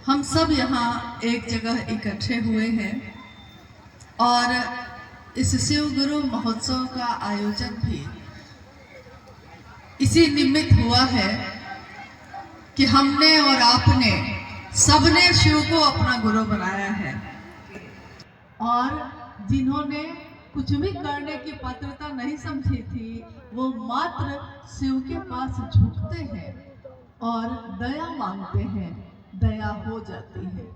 हम सब यहाँ एक जगह इकट्ठे हुए हैं और इस शिव गुरु महोत्सव का आयोजन भी इसी निमित्त हुआ है कि हमने और आपने सबने शिव को अपना गुरु बनाया है और जिन्होंने कुछ भी करने की पात्रता नहीं समझी थी वो मात्र शिव के पास झुकते हैं और दया मांगते हैं, दया हो जाती है।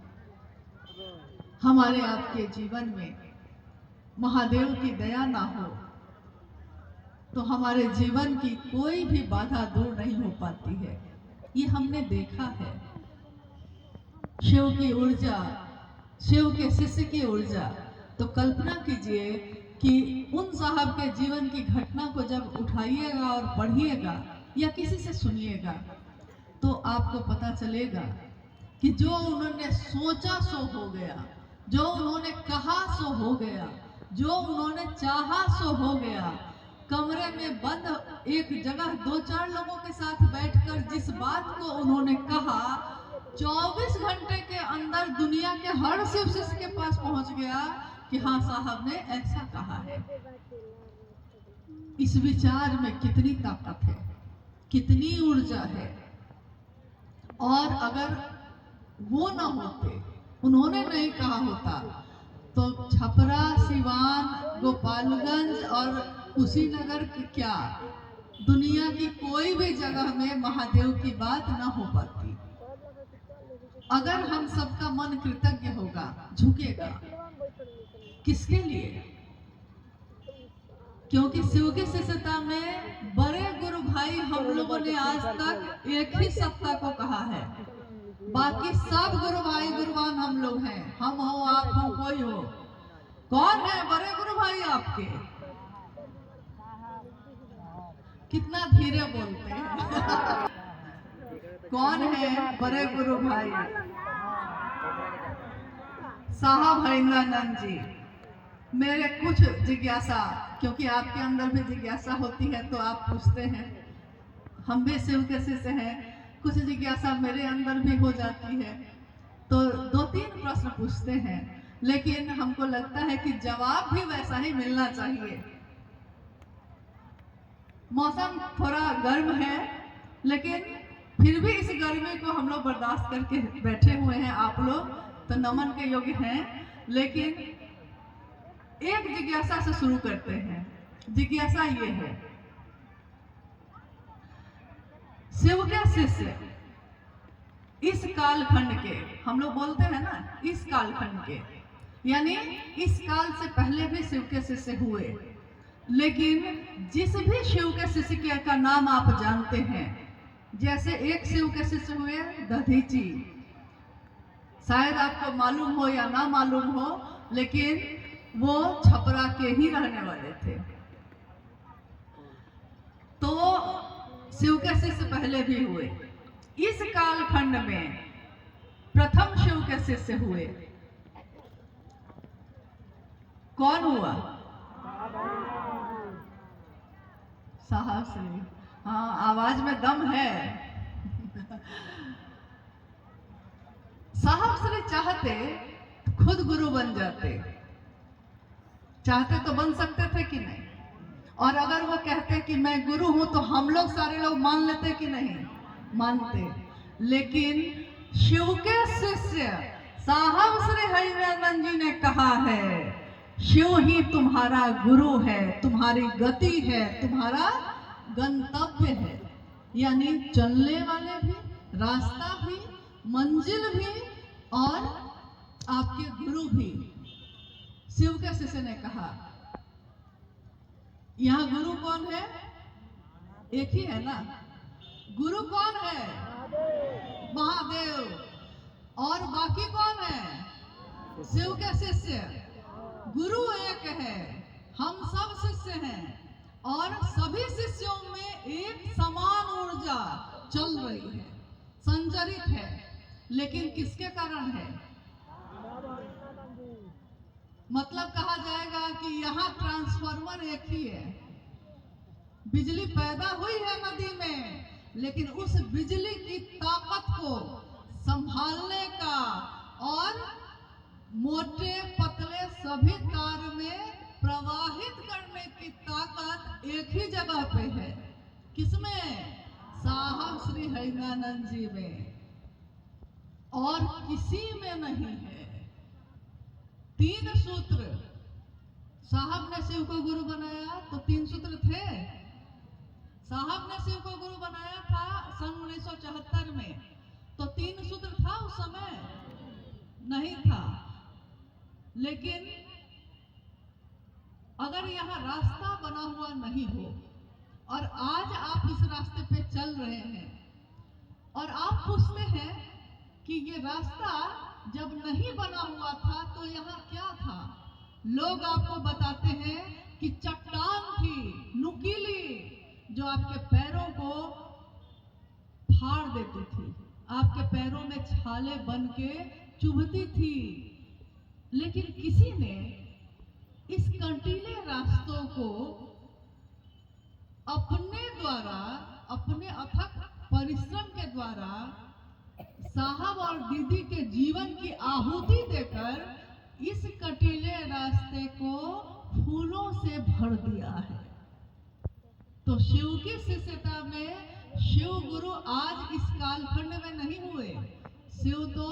हमारे आपके जीवन में महादेव की दया ना हो तो हमारे जीवन की कोई भी बाधा दूर नहीं हो पाती है। ये हमने देखा है। शिव की ऊर्जा, शिव के शिष्य की ऊर्जा, तो कल्पना कीजिए कि उन साहब के जीवन की घटना को जब उठाइएगा और पढ़िएगा या किसी से सुनिएगा तो आपको पता चलेगा कि जो उन्होंने सोचा सो हो गया, जो उन्होंने कहा सो हो गया, जो उन्होंने चाहा सो हो गया। कमरे में बंद एक जगह 2-4 लोगों के साथ बैठकर जिस बात को उन्होंने कहा 24 घंटे के अंदर दुनिया के हर शिव शिष्य के पास पहुंच गया कि हाँ साहब ने ऐसा कहा है। इस विचार में कितनी ताकत है, कितनी ऊर्जा है। और अगर वो ना होते, उन्होंने नहीं कहा होता तो छपरा, सिवान, गोपालगंज और कुशीनगर क्या दुनिया की कोई भी जगह में महादेव की बात ना हो पाती। अगर हम सबका मन कृतज्ञ होगा, झुकेगा, किसके लिए? क्योंकि शिव की शिष्यता में बड़े गुरु भाई हम लोगों ने आज तक एक ही सत्ता को कहा है, बाकी सब गुरु भाई गुरुवान हम लोग हैं। हम हो, आप हो, कोई हो। कौन है बड़े गुरु भाई आपके? कितना धीरे बोलते हैं। कौन है बड़े गुरु भाई? साहब हरिंद्रानंद जी। मेरे कुछ जिज्ञासा, क्योंकि आपके अंदर भी जिज्ञासा होती है तो आप पूछते हैं, हम भी शिव के शिष्य हैं, कुछ जिज्ञासा मेरे अंदर भी हो जाती है तो 2-3 प्रश्न पूछते हैं, लेकिन हमको लगता है कि जवाब भी वैसा ही मिलना चाहिए। मौसम थोड़ा गर्म है लेकिन फिर भी इस गर्मी को हम लोग बर्दाश्त करके बैठे हुए हैं। आप लोग तो नमन के योग्य हैं, लेकिन एक जिज्ञासा से शुरू करते हैं। जिज्ञासा ये है, शिव के शिष्य इस कालखंड के, हम लोग बोलते हैं ना इस कालखंड के, यानी इस काल से पहले भी शिव के शिष्य हुए, लेकिन जिस भी शिव के शिष्य का नाम आप जानते हैं, जैसे एक शिव के शिष्य हुए दधीची, शायद आपको मालूम हो या ना मालूम हो, लेकिन वो छपरा के ही रहने वाले थे। तो शिव के शिष्य पहले भी हुए। इस कालखंड में प्रथम शिव के शिष्य हुए कौन हुआ? साहब श्री। हाँ, आवाज में दम है। साहब श्री चाहते खुद गुरु बन जाते, चाहते तो बन सकते थे कि नहीं? और अगर वो कहते कि मैं गुरु हूं तो हम लोग सारे लोग मान लेते कि नहीं? मानते। लेकिन शिव के शिष्य साहब श्री हरिंद्रानंद जी ने कहा है, शिव ही तुम्हारा गुरु है, तुम्हारी गति है, तुम्हारा गंतव्य है। यानी चलने वाले भी, रास्ता भी, मंजिल भी और आपके गुरु भी। शिव के शिष्य ने कहा, यहाँ गुरु कौन है? एक ही है ना। गुरु कौन है? महादेव। और बाकी कौन है? शिव के शिष्य। गुरु एक है, हम सब शिष्य हैं और सभी शिष्यों में एक समान ऊर्जा चल रही है, संचरित है। लेकिन किसके कारण है? मतलब कहा जाएगा कि यहाँ ट्रांसफार्मर एक ही है। बिजली पैदा हुई है नदी में, लेकिन उस बिजली की ताकत को संभालने का सभी तार में प्रवाहित करने की ताकत एक ही जगह पे है। किसमें? साहब श्री हरिनानंद जी में, और किसी में नहीं है। 3 सूत्र, साहब ने शिव को गुरु बनाया तो 3 सूत्र थे। साहब ने शिव को गुरु बनाया था सन 1974 में, तो 3 सूत्र था उस समय? नहीं था। लेकिन अगर यहाँ रास्ता बना हुआ नहीं हो और आज आप इस रास्ते पे चल रहे हैं और आप पूछते हैं कि ये रास्ता जब नहीं बना हुआ था तो यहाँ क्या था, लोग आपको बताते हैं कि चट्टान थी नुकीली जो आपके पैरों को फाड़ देती थी, आपके पैरों में छाले बन के चुभती थी। लेकिन किसी ने इस कंटीले रास्तों को अपने द्वारा, अपने अथक परिश्रम के द्वारा साहब और दीदी के जीवन की आहुति देकर इस कटीले रास्ते को फूलों से भर दिया है। तो शिव की शिष्यता में शिव गुरु आज इस कालखंड में नहीं हुए। शिव तो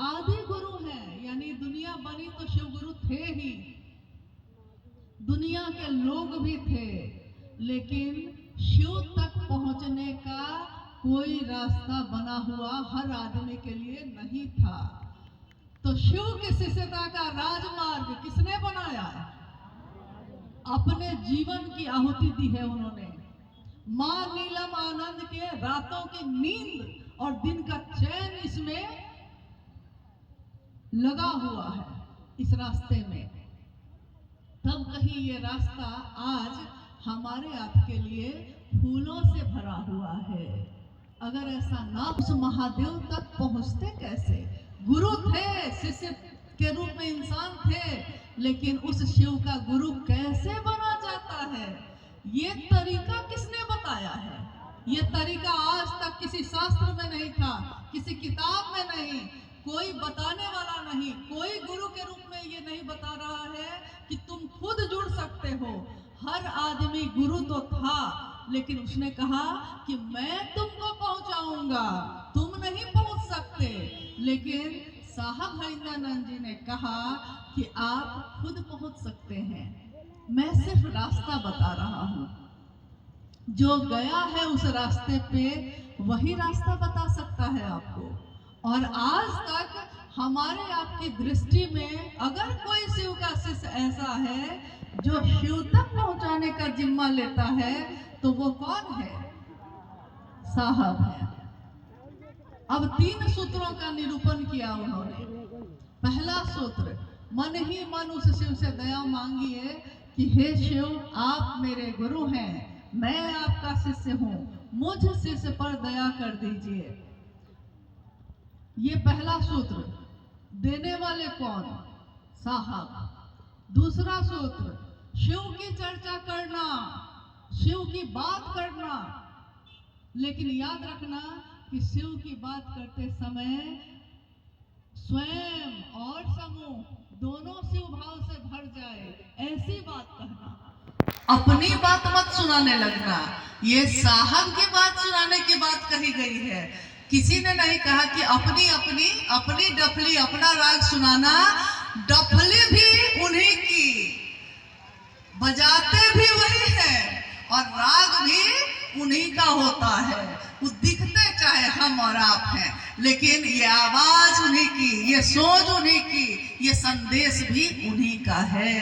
आदि गुरु हैं, यानी दुनिया बनी तो शिव गुरु थे ही, दुनिया के लोग भी थे, लेकिन शिव तक पहुंचने का कोई रास्ता बना हुआ हर आदमी के लिए नहीं था। तो शिव की शिष्यता का राजमार्ग किसने बनाया? अपने जीवन की आहुति दी है उन्होंने। मां नीलम आनंद के रातों की नींद और दिन का चैन इसमें लगा हुआ है, इस रास्ते में। तब कहीं ये रास्ता आज हमारे आपके लिए फूलों से भरा हुआ है। अगर ऐसा ना, उस महादेव तक पहुंचते कैसे? गुरु थे, शिष्य के रूप में इंसान थे, लेकिन उस शिव का गुरु कैसे बना जाता है, ये तरीका किसने बताया है? ये तरीका आज तक किसी शास्त्र में नहीं था, किसी किताब में नहीं, कोई बताने वाला नहीं, कोई गुरु के रूप में ये नहीं बता रहा है कि तुम खुद जुड़ सकते हो। हर आदमी गुरु तो था, लेकिन उसने कहा कि मैं तुमको पहुंचाऊंगा, तुम नहीं पहुंच सकते। लेकिन साहब हरिनानंद जी ने कहा कि आप खुद पहुंच सकते हैं, मैं सिर्फ रास्ता बता रहा हूं। जो गया है उस रास्ते पे वही रास्ता बता सकता है आपको। और आज तक हमारे आपकी दृष्टि में अगर कोई शिव का शिष्य ऐसा है जो शिव तक पहुंचाने का जिम्मा लेता है तो वो कौन है? साहब है। अब 3 सूत्रों का निरूपण किया उन्होंने। पहला सूत्र, मन ही मन उस शिव से दया मांगिए कि हे शिव, आप मेरे गुरु हैं, मैं आपका शिष्य हूं, मुझ शिष्य पर दया कर दीजिए। ये पहला सूत्र। देने वाले कौन? साहब। दूसरा सूत्र, शिव की चर्चा करना, शिव की बात करना, लेकिन याद रखना कि शिव की बात करते समय स्वयं और समूह दोनों शिव भाव से भर जाए, ऐसी बात कहना। अपनी बात मत सुनाने लगना। ये साहब की बात सुनाने की बात कही गई है। किसी ने नहीं कहा कि अपनी अपनी अपनी डफली, अपना राग सुनाना। डफली भी उन्हीं की, बजाते भी वही है और राग भी उन्हीं का होता है। वो दिखते चाहे हम और आप हैं, लेकिन ये आवाज उन्हीं की, ये सोच उन्हीं की, ये संदेश भी उन्हीं का है।